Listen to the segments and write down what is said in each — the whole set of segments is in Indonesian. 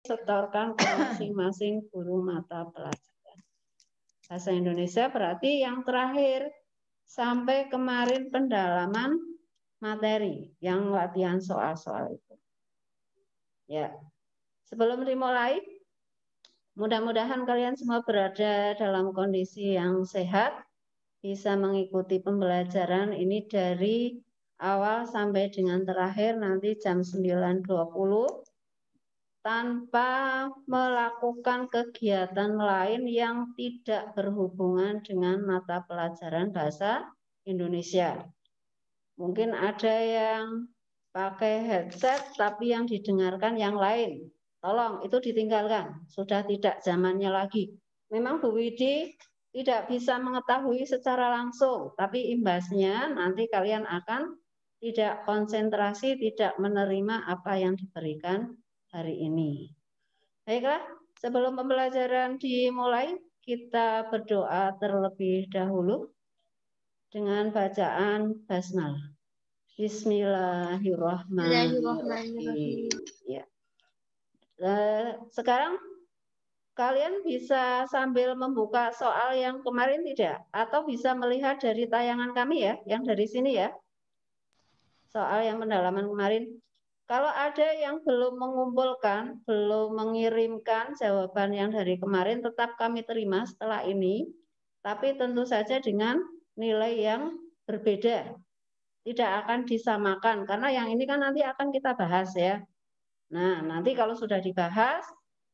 setorkan ke masing-masing guru mata pelajaran. Bahasa Indonesia berarti yang terakhir sampai kemarin pendalaman materi yang latihan soal-soal itu. Ya, sebelum dimulai, mudah-mudahan kalian semua berada dalam kondisi yang sehat, bisa mengikuti pembelajaran ini dari awal sampai dengan terakhir nanti jam 9.20 tanpa melakukan kegiatan lain yang tidak berhubungan dengan mata pelajaran bahasa Indonesia. Mungkin ada yang pakai headset tapi yang didengarkan yang lain. Tolong itu ditinggalkan, sudah tidak zamannya lagi. Memang Bu Widi tidak bisa mengetahui secara langsung, tapi imbasnya nanti kalian akan tidak konsentrasi, tidak menerima apa yang diberikan hari ini. Baiklah, sebelum pembelajaran dimulai, kita berdoa terlebih dahulu dengan bacaan basmalah. Bismillahirrahmanirrahim. Ya. Sekarang kalian bisa sambil membuka soal yang kemarin tidak? Atau bisa melihat dari tayangan kami ya, yang dari sini ya. Soal yang pendalaman kemarin. Kalau ada yang belum mengumpulkan, belum mengirimkan jawaban yang dari kemarin, tetap kami terima setelah ini. Tapi tentu saja dengan nilai yang berbeda. Tidak akan disamakan, karena yang ini kan nanti akan kita bahas ya. Nah, nanti kalau sudah dibahas,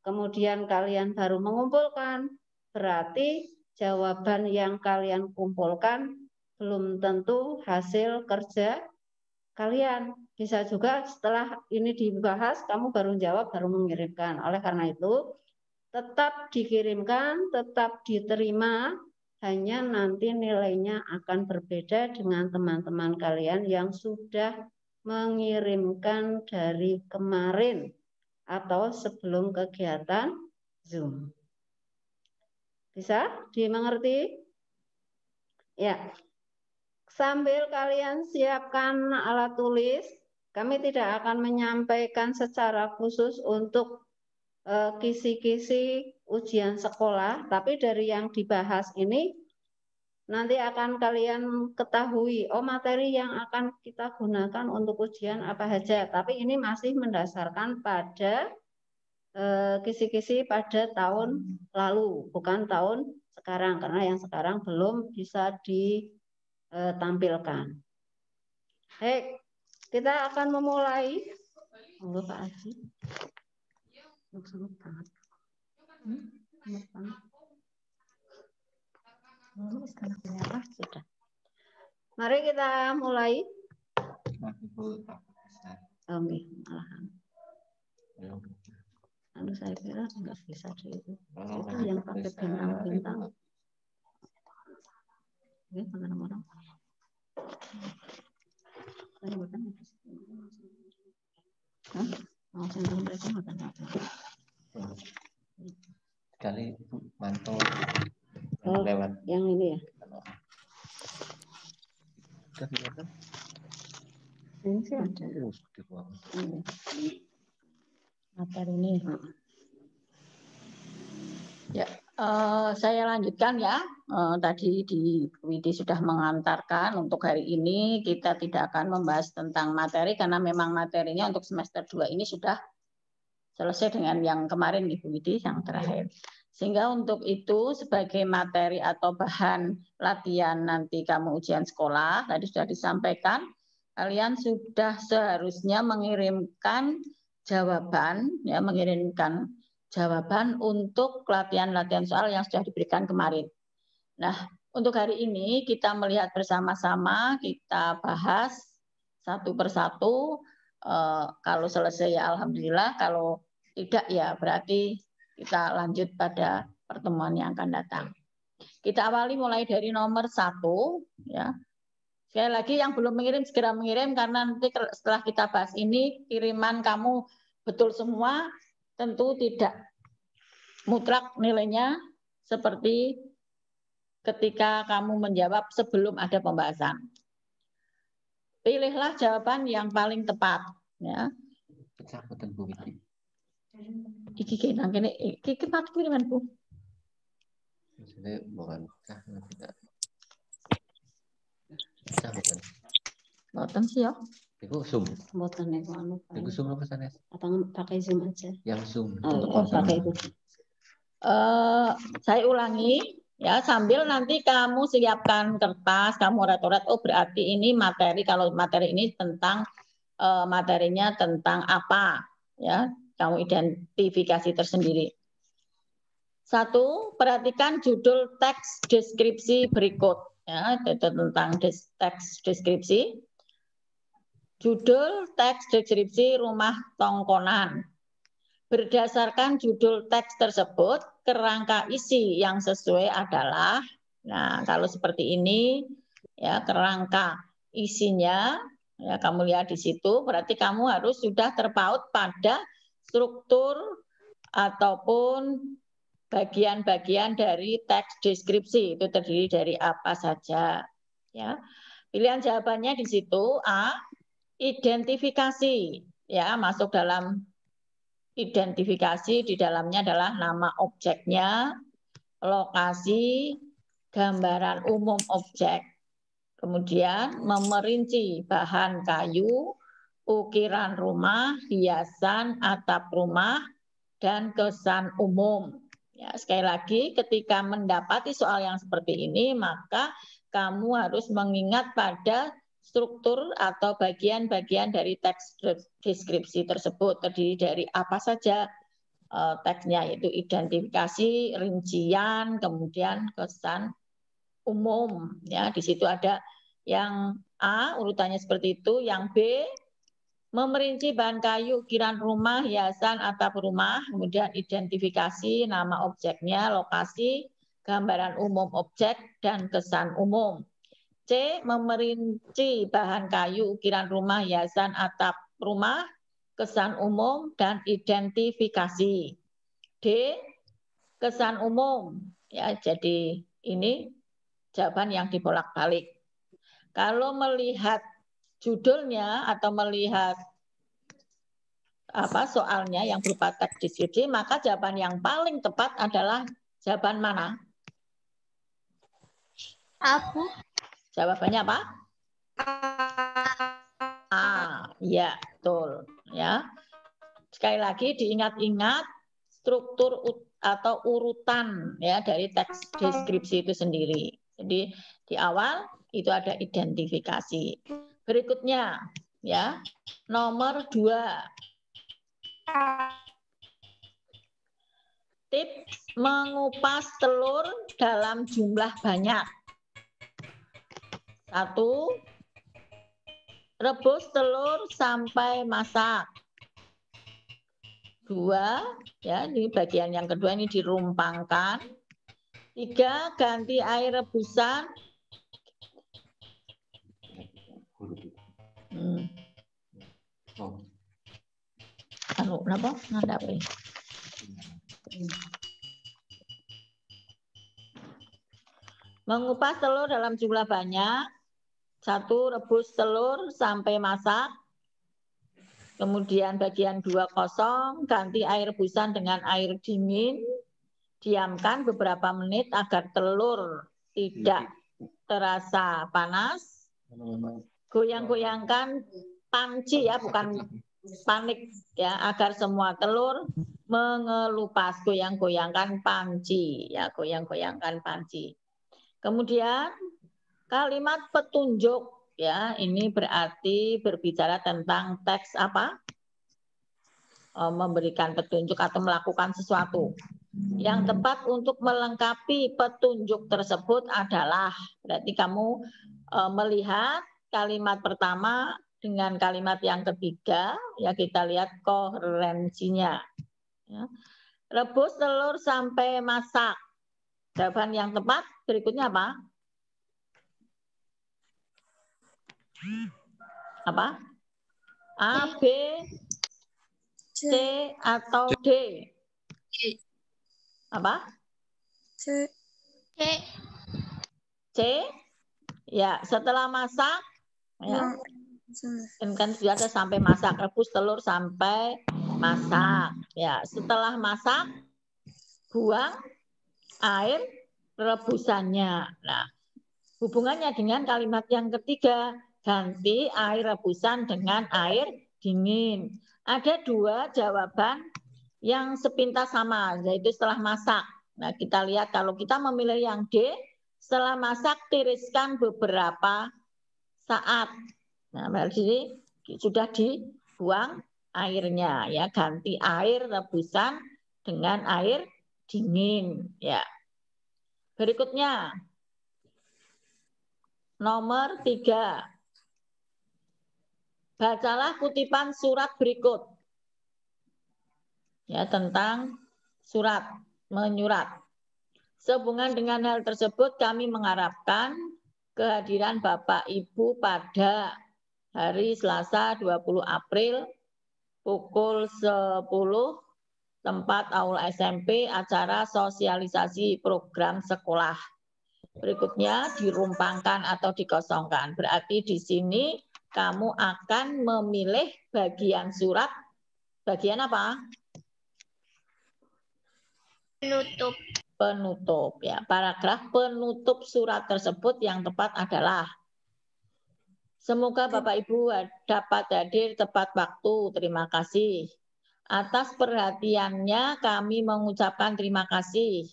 kemudian kalian baru mengumpulkan, berarti jawaban yang kalian kumpulkan belum tentu hasil kerja kalian. Bisa juga setelah ini dibahas, kamu baru jawab, baru mengirimkan. Oleh karena itu, tetap dikirimkan, tetap diterima, hanya nanti nilainya akan berbeda dengan teman-teman kalian yang sudah mengirimkan dari kemarin atau sebelum kegiatan Zoom. Bisa dimengerti? Ya. Sambil kalian siapkan alat tulis, kami tidak akan menyampaikan secara khusus untuk kisi-kisi ujian sekolah, tapi dari yang dibahas ini nanti akan kalian ketahui, oh materi yang akan kita gunakan untuk ujian apa saja, tapi ini masih mendasarkan pada kisi-kisi pada tahun lalu, bukan tahun sekarang, karena yang sekarang belum bisa ditampilkan. Baik, kita akan memulai. Monggo Pak Haji. Sudah. Mari kita mulai. Anu saya kira nggak bisa itu yang pakai bintang-bintang. Ini orang-orang. Sekali mantau lewat yang ini ya. Ini sih ada. Materi ini. Ya, saya lanjutkan ya. Tadi di Widi sudah mengantarkan untuk hari ini kita tidak akan membahas tentang materi karena memang materinya untuk semester 2 ini sudah selesai dengan yang kemarin di Widi yang terakhir. Sehingga untuk itu sebagai materi atau bahan latihan nanti kamu ujian sekolah tadi sudah disampaikan, kalian sudah seharusnya mengirimkan jawaban ya, mengirimkan jawaban untuk latihan-latihan soal yang sudah diberikan kemarin. Nah, untuk hari ini kita melihat bersama-sama, kita bahas satu persatu. Kalau selesai ya alhamdulillah, kalau tidak ya berarti kita lanjut pada pertemuan yang akan datang. Kita awali mulai dari nomor 1 ya. Sekali lagi yang belum mengirim segera mengirim karena nanti setelah kita bahas ini kiriman kamu betul semua, tentu tidak mutlak nilainya seperti ketika kamu menjawab sebelum ada pembahasan. Pilihlah jawaban yang paling tepat. Ya. Iki kenang kene iki mat kiriman Bu. Maksudnya bukan tidak. Bisa bukan? Boten sih ya. Itu Zoom. Mboten niku anu. Itu Zoom apa sana? Atau pakai Zoom aja. Yang Zoom. Oh, pakai itu. Saya ulangi ya sambil nanti kamu siapkan kertas, kamu rat-rat. Oh berarti ini materi, kalau materi ini tentang materinya tentang apa ya, kamu identifikasi tersendiri. 1, perhatikan judul teks deskripsi berikut ya, itu tentang teks deskripsi. Judul teks deskripsi rumah tongkonan. Berdasarkan judul teks tersebut, kerangka isi yang sesuai adalah, nah kalau seperti ini ya, kerangka isinya ya kamu lihat di situ, berarti kamu harus sudah terpaut pada struktur ataupun bagian-bagian dari teks deskripsi. Itu terdiri dari apa saja ya. Pilihan jawabannya di situ A, identifikasi ya, masuk dalam identifikasi, di dalamnya adalah nama objeknya, lokasi, gambaran umum objek. Kemudian memerinci bahan kayu, ukiran rumah, hiasan atap rumah, dan kesan umum. Ya, sekali lagi, ketika mendapati soal yang seperti ini, maka kamu harus mengingat pada struktur atau bagian-bagian dari teks deskripsi tersebut, terdiri dari apa saja teksnya, yaitu identifikasi, rincian, kemudian kesan umum. Ya, di situ ada yang A, urutannya seperti itu, yang B, memerinci bahan kayu, ukiran rumah, hiasan, atap rumah, kemudian identifikasi, nama objeknya, lokasi, gambaran umum objek, dan kesan umum. C, memerinci bahan kayu, ukiran rumah, hiasan, atap rumah, kesan umum, dan identifikasi. D, kesan umum. Ya, jadi ini jawaban yang dibolak-balik. Kalau melihat judulnya atau melihat apa soalnya yang berupa teks deskripsi, maka jawaban yang paling tepat adalah jawaban mana? Apa? Jawabannya apa? A. Ya, betul. Ya. Sekali lagi diingat-ingat struktur atau urutan ya dari teks deskripsi itu sendiri. Jadi di awal itu ada identifikasi. Berikutnya ya, nomor 2. Tips mengupas telur dalam jumlah banyak. 1. Rebus telur sampai masak. 2, ya ini bagian yang kedua, ini dirumpangkan. 3, ganti air rebusan. Kenapa? Ngadapin. Mengupas telur dalam jumlah banyak. 1, rebus telur sampai masak. Kemudian bagian 2 kosong, ganti air rebusan dengan air dingin. Diamkan beberapa menit agar telur tidak terasa panas. Goyang-goyangkan panci ya, bukan panik ya, agar semua telur mengelupas. Goyang-goyangkan panci ya, goyang-goyangkan panci. Kemudian kalimat petunjuk ya, ini berarti berbicara tentang teks apa? Memberikan petunjuk atau melakukan sesuatu. Yang tepat untuk melengkapi petunjuk tersebut adalah, berarti kamu melihat kalimat pertama dengan kalimat yang ketiga, ya kita lihat koherensinya. Ya. Rebus telur sampai masak. Jawaban yang tepat berikutnya apa? Apa? A, B, C, atau D? Apa? C. C. Ya, setelah masak, ya, kan sudah ada sampai masak, rebus telur sampai masak. Ya, setelah masak, buang air rebusannya. Nah, hubungannya dengan kalimat yang ketiga, ganti air rebusan dengan air dingin. Ada dua jawaban yang sepintas sama, yaitu setelah masak. Nah, kita lihat kalau kita memilih yang D, setelah masak tiriskan beberapa saat. Nah, di sini sudah dibuang airnya, ya, ganti air rebusan dengan air dingin, ya. Berikutnya nomor 3. Bacalah kutipan surat berikut, ya, tentang surat, menyurat. Sehubungan dengan hal tersebut, kami mengharapkan kehadiran Bapak Ibu pada hari Selasa 20 April pukul 10, tempat Aula SMP, acara sosialisasi program sekolah. Berikutnya dirumpangkan atau dikosongkan. Berarti di sini kamu akan memilih bagian surat. Bagian apa? Penutup. Penutup, ya. Paragraf penutup surat tersebut yang tepat adalah: semoga Bapak Ibu dapat hadir tepat waktu. Terima kasih. Atas perhatiannya kami mengucapkan terima kasih.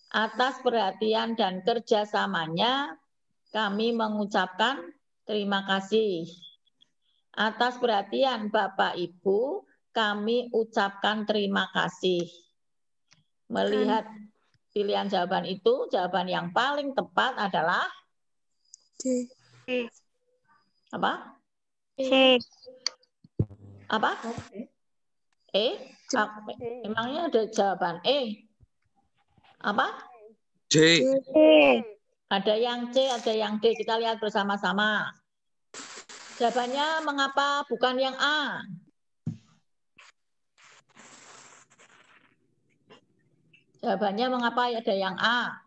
Atas perhatian dan kerjasamanya kami mengucapkan terima kasih. Atas perhatian Bapak Ibu kami ucapkan terima kasih. Melihat pilihan jawaban itu, jawaban yang paling tepat adalah D. apa? C. Apa? E? Emangnya ada jawaban E? Apa? D. Ada yang C, ada yang D. Kita lihat bersama-sama. Jawabannya mengapa bukan yang A? Jawabannya mengapa ada yang A?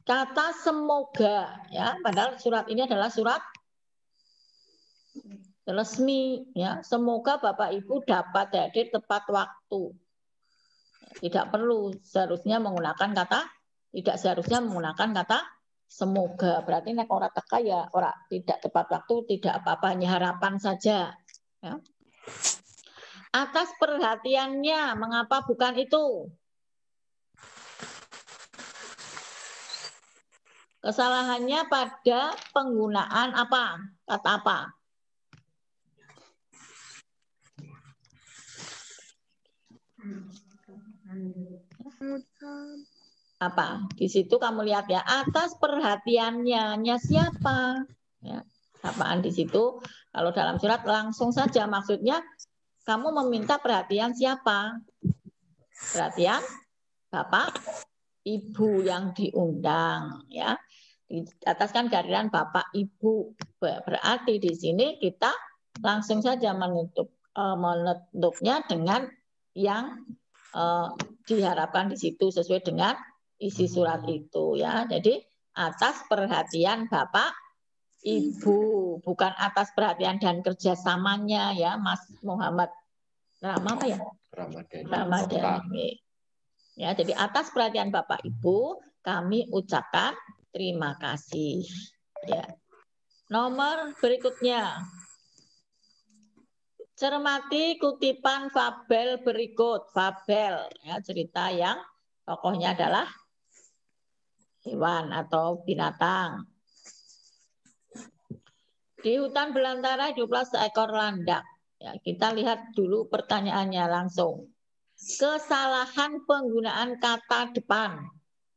Kata semoga, ya, padahal surat ini adalah surat resmi, ya. Semoga Bapak Ibu dapat hadir tepat waktu. Tidak perlu seharusnya menggunakan kata, tidak seharusnya menggunakan kata semoga. Berarti nek ora teka ya ora tidak tepat waktu, tidak apa-apa, hanya harapan saja, ya. Atas perhatiannya, mengapa bukan itu? Kesalahannya pada penggunaan apa? Kata apa? Apa? Di situ kamu lihat ya, atas perhatiannya, siapa? Ya, apaan di situ? Kalau dalam surat langsung saja, maksudnya kamu meminta perhatian siapa? Perhatian Bapak Ibu yang diundang, ya. Di atas kan kehadiran Bapak Ibu. Berarti di sini kita langsung saja menutupnya dengan yang diharapkan di situ sesuai dengan isi surat itu, ya. Jadi atas perhatian Bapak Ibu, bukan atas perhatian dan kerjasamanya, ya, Mas Muhammad Rama apa ya? Ramadhani. Ya, jadi atas perhatian Bapak Ibu kami ucapkan terima kasih. Ya. Nomor berikutnya. Cermati kutipan fabel berikut. Fabel, ya, cerita yang tokohnya adalah hewan atau binatang. Di hutan belantara hiduplah seekor landak. Ya, kita lihat dulu pertanyaannya langsung. Kesalahan penggunaan kata depan.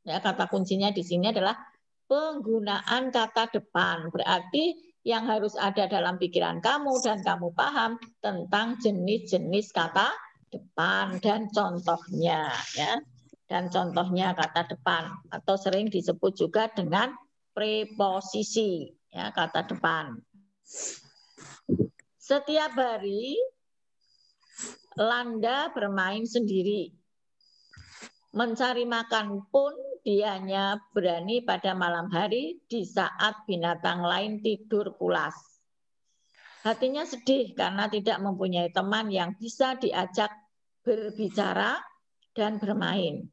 Ya, kata kuncinya di sini adalah penggunaan kata depan. Berarti yang harus ada dalam pikiran kamu dan kamu paham tentang jenis-jenis kata depan dan contohnya, ya. Dan contohnya kata depan atau sering disebut juga dengan preposisi, ya, kata depan. Setiap hari Landa bermain sendiri. Mencari makan pun dia hanya berani pada malam hari di saat binatang lain tidur pulas. hatinya sedih karena tidak mempunyai teman yang bisa diajak berbicara dan bermain.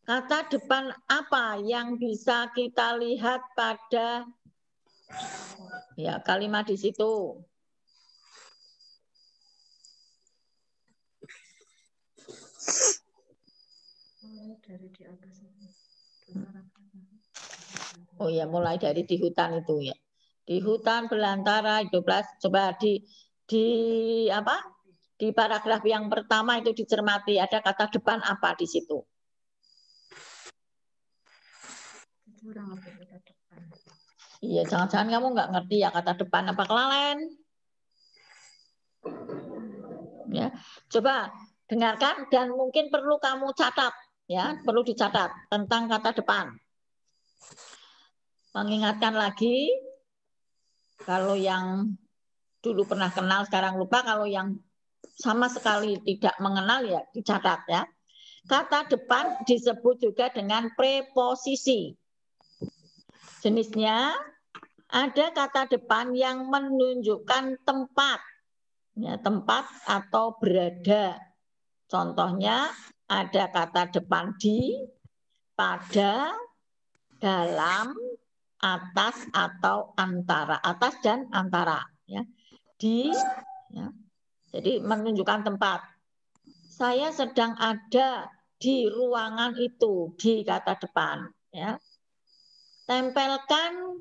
Kata depan apa yang bisa kita lihat pada kalimat di situ? Oh ya, mulai dari di hutan itu ya. Di hutan belantara hiduplah, coba di apa? Di paragraf yang pertama itu dicermati, ada kata depan apa di situ? Iya, jangan-jangan kamu nggak ngerti ya kata depan apa kelalen. Ya, coba dengarkan dan mungkin perlu kamu catat, ya, perlu dicatat tentang kata depan. Mengingatkan lagi, kalau yang dulu pernah kenal sekarang lupa, kalau yang sama sekali tidak mengenal ya dicatat ya. Kata depan disebut juga dengan preposisi. Jenisnya ada kata depan yang menunjukkan tempat, ya, tempat atau berada. Contohnya ada kata depan di, pada, dalam, atas atau antara, atas dan antara, ya. Di, ya. Jadi menunjukkan tempat. Saya sedang ada di ruangan itu, di kata depan, ya. Tempelkan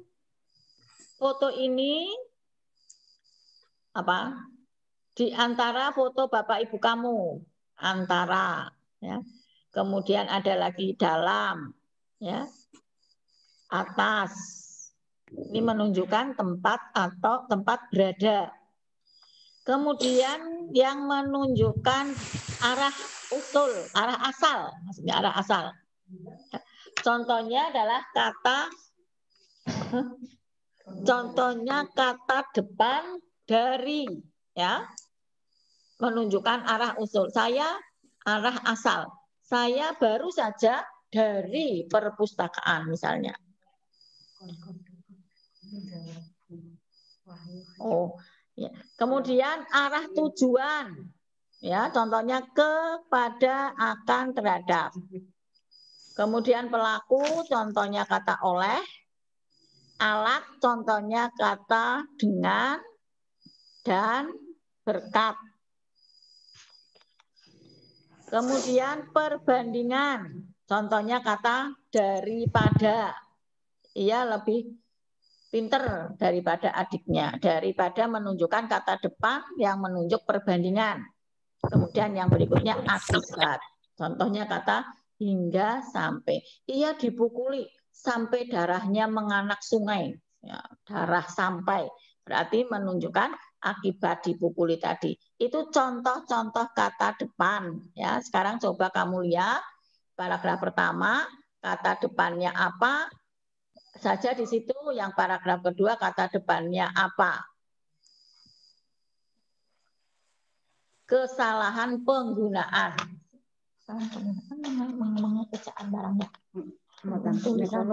foto ini apa? Di antara foto bapak ibu kamu, antara, ya. Kemudian ada lagi dalam, ya. Atas. Ini menunjukkan tempat atau tempat berada. Kemudian yang menunjukkan arah usul, arah asal, maksudnya arah asal. Contohnya adalah kata depan dari, ya, menunjukkan arah usul. Saya arah asal. Saya baru saja dari perpustakaan misalnya. Oh, ya. Kemudian arah tujuan, ya, contohnya kepada, akan, terhadap. Kemudian pelaku, contohnya kata oleh. Alat, contohnya kata dengan, dan berkat. Kemudian perbandingan, contohnya kata daripada. Ia lebih pinter daripada adiknya, daripada menunjukkan kata depan yang menunjuk perbandingan. Kemudian yang berikutnya akibat. Contohnya kata hingga sampai. Ia dipukuli sampai darahnya menganak sungai. Ya, darah sampai. Berarti menunjukkan akibat dipukuli tadi. Itu contoh-contoh kata depan. Ya, sekarang coba kamu lihat paragraf pertama, kata depannya apa saja di situ. Yang paragraf kedua kata depannya apa. Kesalahan penggunaan. Mengerjakan barangnya. Tulisan.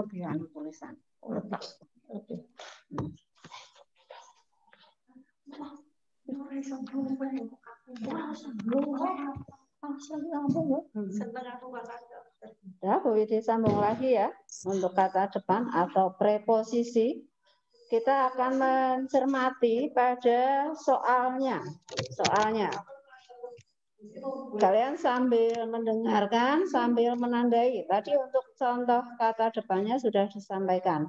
Ya, Bu Widi sambung lagi ya. Untuk kata depan atau preposisi, kita akan mencermati pada soalnya. Kalian sambil mendengarkan, sambil menandai. Tadi untuk contoh kata depannya sudah disampaikan.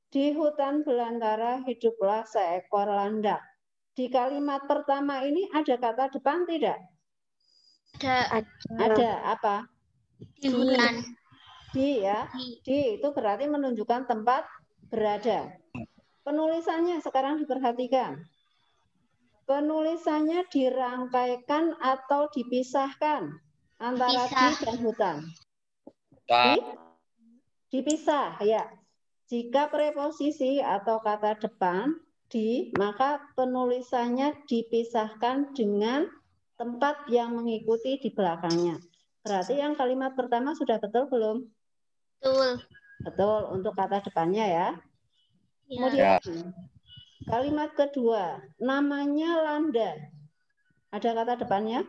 Di hutan belantara hiduplah seekor landak. Di kalimat pertama ini ada kata depan tidak? Ada apa? Di hutan. Di, ya. Di itu berarti menunjukkan tempat berada. Penulisannya sekarang diperhatikan. Penulisannya dirangkaikan atau dipisahkan antara di dan hutan. Dipisah, ya. Jika preposisi atau kata depan di, maka penulisannya dipisahkan dengan tempat yang mengikuti di belakangnya. Berarti yang kalimat pertama sudah betul belum? Betul. Betul untuk kata depannya ya. Kemudian Kalimat kedua, namanya Landa. Ada kata depannya?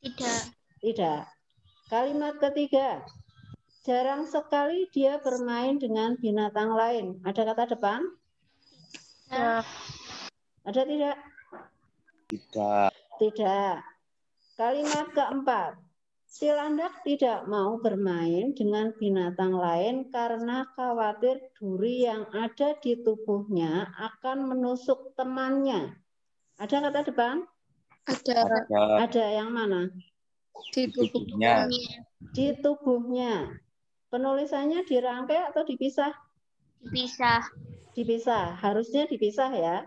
Tidak. Tidak. Kalimat ketiga, jarang sekali dia bermain dengan binatang lain. Ada kata depan? Tidak. Ada tidak? Tidak. Tidak. Kalimat keempat, si landak tidak mau bermain dengan binatang lain karena khawatir duri yang ada di tubuhnya akan menusuk temannya. Ada kata depan? Ada. Ada yang mana? Di tubuhnya. Di tubuhnya. Penulisannya dirangkai atau dipisah? Dipisah. Dipisah. Harusnya dipisah ya.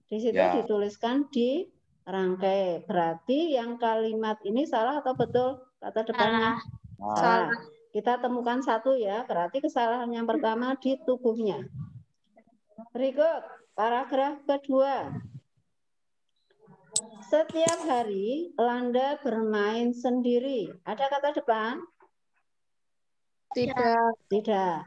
Di situ Ya. dituliskan dirangkai. Berarti yang kalimat ini salah atau betul? Kata depannya? Salah. Kita temukan satu ya. Berarti kesalahan yang pertama di tubuhnya. Berikut paragraf kedua. Setiap hari Landa bermain sendiri. Ada kata depan? Tidak. Tidak.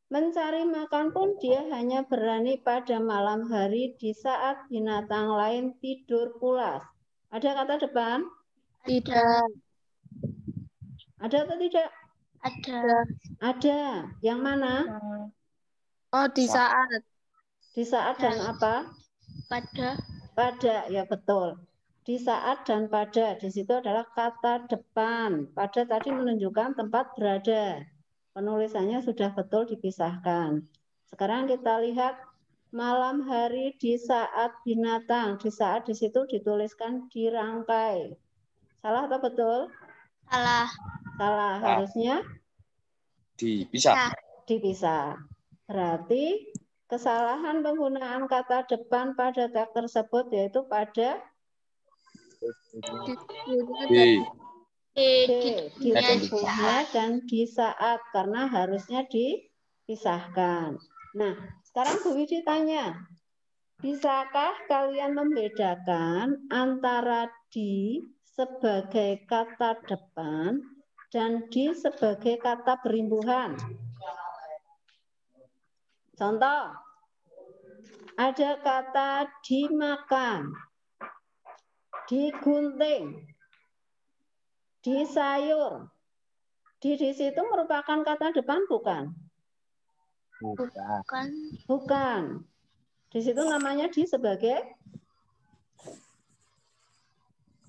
Mencari makan pun dia hanya berani pada malam hari di saat binatang lain tidur pulas. Ada kata depan? Tidak. Ada atau tidak? Ada. Ada. Yang mana? Oh, di saat. Di saat dan apa? Pada. Pada, ya betul. Di saat dan pada, di situ adalah kata depan. Pada tadi menunjukkan tempat berada. Penulisannya sudah betul dipisahkan. Sekarang kita lihat malam hari di saat binatang. Di saat di situ dituliskan dirangkai. Salah atau betul? Salah. Salah. Harusnya Dipisah. dipisah. Berarti kesalahan penggunaan kata depan pada teks tersebut yaitu pada Di. di tubuhnya dan di saat, karena harusnya dipisahkan. Nah, sekarang Bu Widi tanya, bisakah kalian membedakan antara di sebagai kata depan dan di sebagai kata berimbuhan? Contoh, ada kata dimakan, digunting, di sayur. Di situ merupakan kata depan bukan? Bukan. Bukan. Di situ namanya di sebagai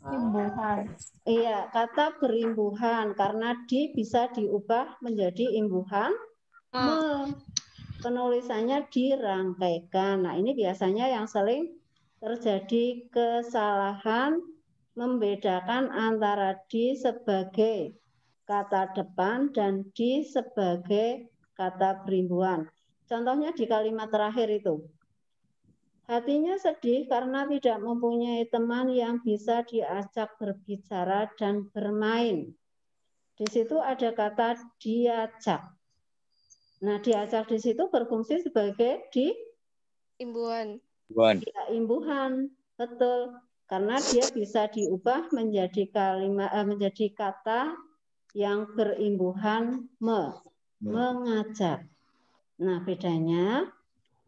Imbuhan. iya, kata berimbuhan karena di bisa diubah menjadi imbuhan me. Penulisannya dirangkaikan. Nah, ini biasanya yang sering terjadi kesalahan membedakan antara di sebagai kata depan dan di sebagai kata berimbuhan. Contohnya di kalimat terakhir itu. Hatinya sedih karena tidak mempunyai teman yang bisa diajak berbicara dan bermain. Di situ ada kata diajak. Nah, diajak di situ berfungsi sebagai di Imbuhan. ya, imbuhan, betul. Karena dia bisa diubah menjadi kalimat menjadi kata yang berimbuhan mengajak. Nah, bedanya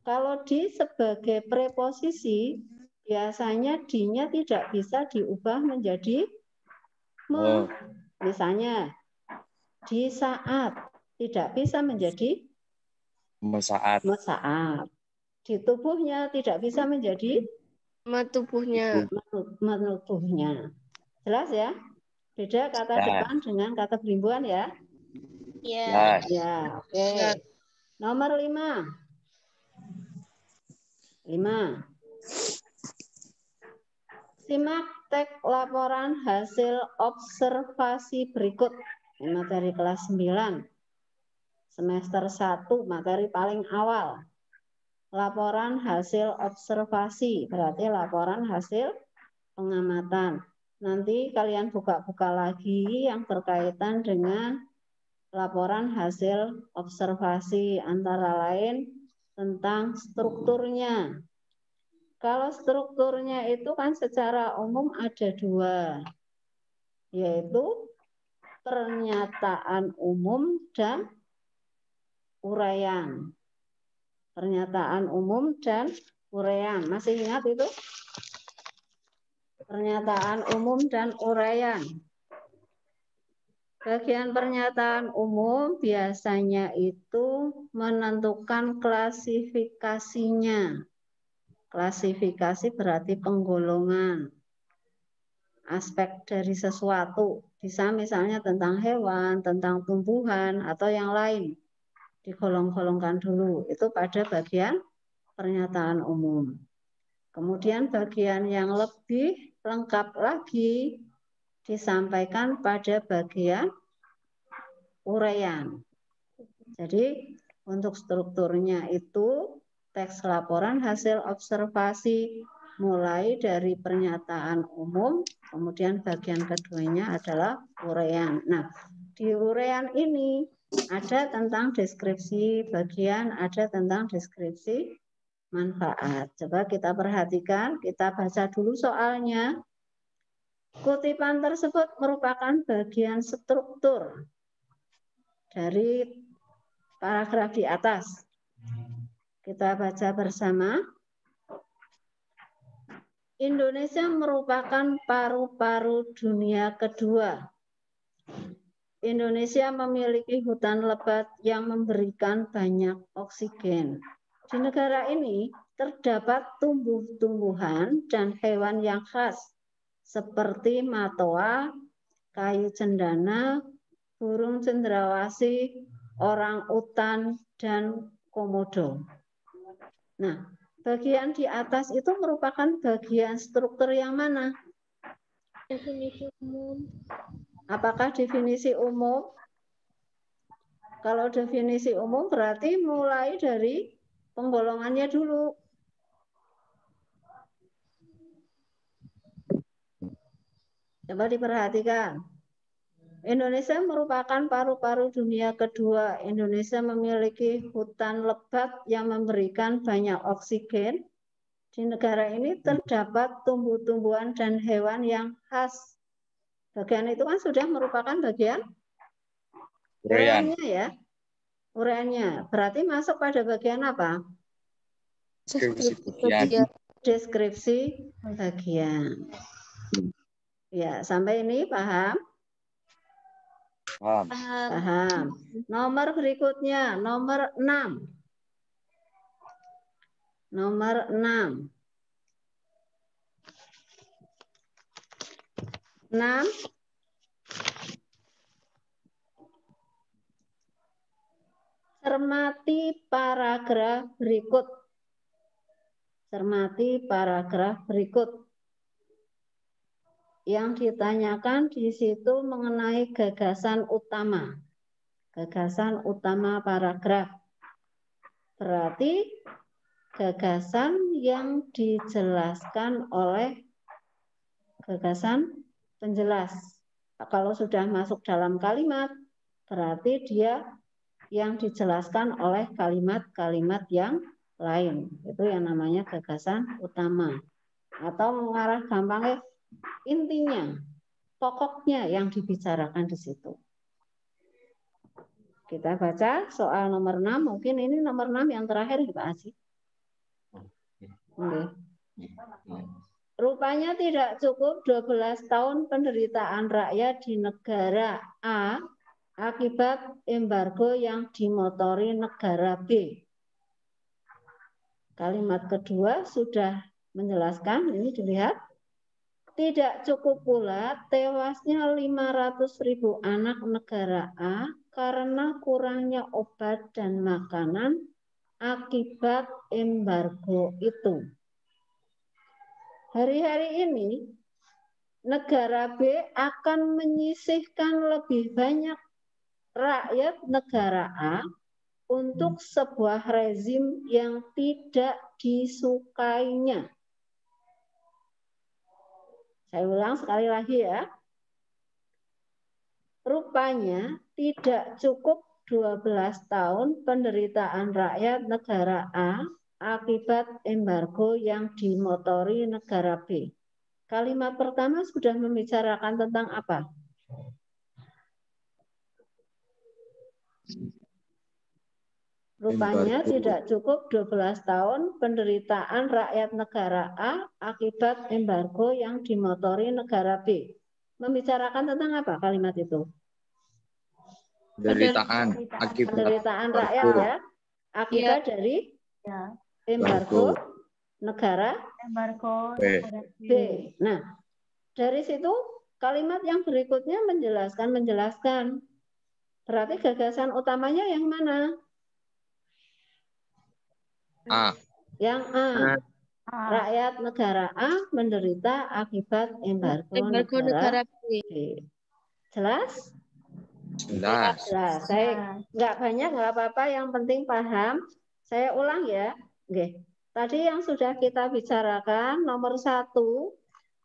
kalau di sebagai preposisi biasanya di-nya tidak bisa diubah menjadi me. Misalnya di saat tidak bisa menjadi Mesaat. mesaat. Di tubuhnya tidak bisa menjadi Tubuhnya. menubuhnya. Jelas ya? Beda kata Ya. depan dengan kata berimbuhan ya? Ya. Ya, oke. Ya. Nomor 5. 5. Simak teks laporan hasil observasi berikut. Ini materi kelas 9. Semester 1, materi paling awal. Laporan hasil observasi, berarti laporan hasil pengamatan. Nanti kalian buka-buka lagi yang berkaitan dengan laporan hasil observasi, antara lain tentang strukturnya. Kalau strukturnya itu kan secara umum ada 2, yaitu pernyataan umum dan uraian. Pernyataan umum dan Uraian. Masih ingat itu? Pernyataan umum dan uraian. Bagian pernyataan umum biasanya itu menentukan klasifikasinya. Klasifikasi berarti penggolongan aspek dari sesuatu. Bisa misalnya tentang hewan, tentang tumbuhan, atau yang lain. Digolong-golongkan dulu. Itu pada bagian pernyataan umum. Kemudian bagian yang lebih lengkap lagi disampaikan pada bagian uraian. Jadi untuk strukturnya itu teks laporan hasil observasi mulai dari pernyataan umum, kemudian bagian keduanya adalah uraian. Nah, di uraian ini ada tentang deskripsi bagian, ada tentang deskripsi manfaat. Coba kita perhatikan, kita baca dulu soalnya. Kutipan tersebut merupakan bagian struktur dari paragraf di atas. Kita baca bersama. Indonesia merupakan paru-paru dunia kedua. Indonesia memiliki hutan lebat yang memberikan banyak oksigen. Di negara ini terdapat tumbuh-tumbuhan dan hewan yang khas seperti matoa, kayu cendana, burung cendrawasih, orang utan, dan komodo. Nah, bagian di atas itu merupakan bagian struktur yang mana? Definisi umum. Apakah definisi umum? Kalau definisi umum berarti mulai dari penggolongannya dulu. Coba diperhatikan. Indonesia merupakan paru-paru dunia kedua. Indonesia memiliki hutan lebat yang memberikan banyak oksigen. Di negara ini terdapat tumbuh-tumbuhan dan hewan yang khas. Bagian itu kan sudah merupakan bagian uraiannya ya. Uraiannya. Berarti masuk pada bagian apa? Deskripsi bagian. Deskripsi bagian. Ya, sampai ini paham? Paham. Paham. Nomor berikutnya, nomor 6. Nomor 6. 6. Cermati paragraf berikut. Cermati paragraf berikut. Yang ditanyakan di situ mengenai gagasan utama. Gagasan utama paragraf. Berarti gagasan yang dijelaskan oleh gagasan penjelas. Kalau sudah masuk dalam kalimat, berarti dia yang dijelaskan oleh kalimat-kalimat yang lain. Itu yang namanya gagasan utama. Atau mengarah gampangnya, intinya, pokoknya yang dibicarakan di situ. Kita baca soal nomor 6, mungkin ini nomor 6 yang terakhir Pak Aji. Okay. Rupanya tidak cukup 12 tahun penderitaan rakyat di negara A akibat embargo yang dimotori negara B. Kalimat kedua sudah menjelaskan, ini dilihat. Tidak cukup pula tewasnya 500.000 anak negara A karena kurangnya obat dan makanan akibat embargo itu. Hari-hari ini negara B akan menyisihkan lebih banyak rakyat negara A untuk sebuah rezim yang tidak disukainya. Saya ulang sekali lagi ya. Rupanya tidak cukup 12 tahun penderitaan rakyat negara A akibat embargo yang dimotori negara B. Kalimat pertama sudah membicarakan tentang apa? Rupanya Embargo. tidak cukup 12 tahun penderitaan rakyat negara A akibat embargo yang dimotori negara B. Membicarakan tentang apa kalimat itu? Penderitaan akibat Penderitaan embargo. rakyat ya, akibat dari embargo negara B. B. Nah, dari situ kalimat yang berikutnya menjelaskan. Berarti gagasan utamanya yang mana? A. Yang A. Rakyat negara A menderita akibat embargo negara negara B. B. Jelas? Jelas. Jelas. Saya nggak banyak, nggak apa-apa. Yang penting paham. Saya ulang ya. Oke. Tadi yang sudah kita bicarakan nomor 1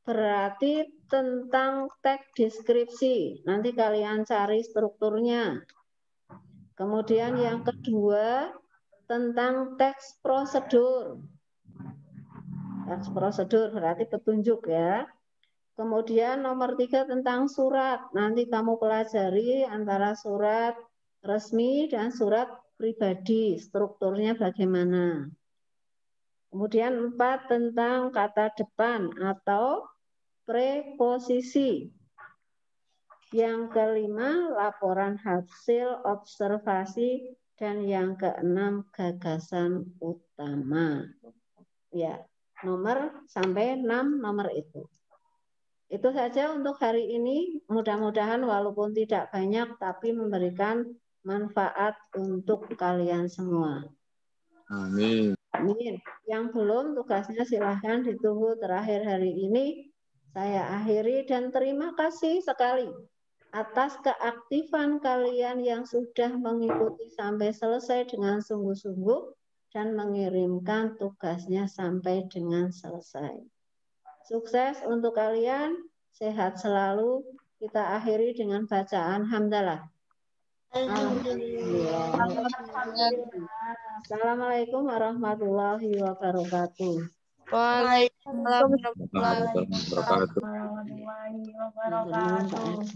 berarti tentang teks deskripsi. Nanti kalian cari strukturnya. Kemudian yang kedua tentang teks prosedur. Teks prosedur berarti petunjuk ya. Kemudian nomor 3 tentang surat. Nanti kamu pelajari antara surat resmi dan surat pribadi. Strukturnya bagaimana. Kemudian 4 tentang kata depan atau preposisi. Yang kelima, laporan hasil observasi. Dan yang keenam, gagasan utama. Ya, nomor sampai 6 nomor itu. Itu saja untuk hari ini. Mudah-mudahan walaupun tidak banyak, tapi memberikan manfaat untuk kalian semua. Amin. Amin. Yang belum tugasnya silahkan ditunggu terakhir hari ini. Saya akhiri dan terima kasih sekali atas keaktifan kalian yang sudah mengikuti sampai selesai dengan sungguh-sungguh dan mengirimkan tugasnya sampai dengan selesai. Sukses untuk kalian, sehat selalu. Kita akhiri dengan bacaan hamdalah. Alhamdulillah. Assalamualaikum warahmatullahi wabarakatuh. Waalaikumsalam warahmatullahi Warahmatullahi wabarakatuh. warahmatullahi wabarakatuh.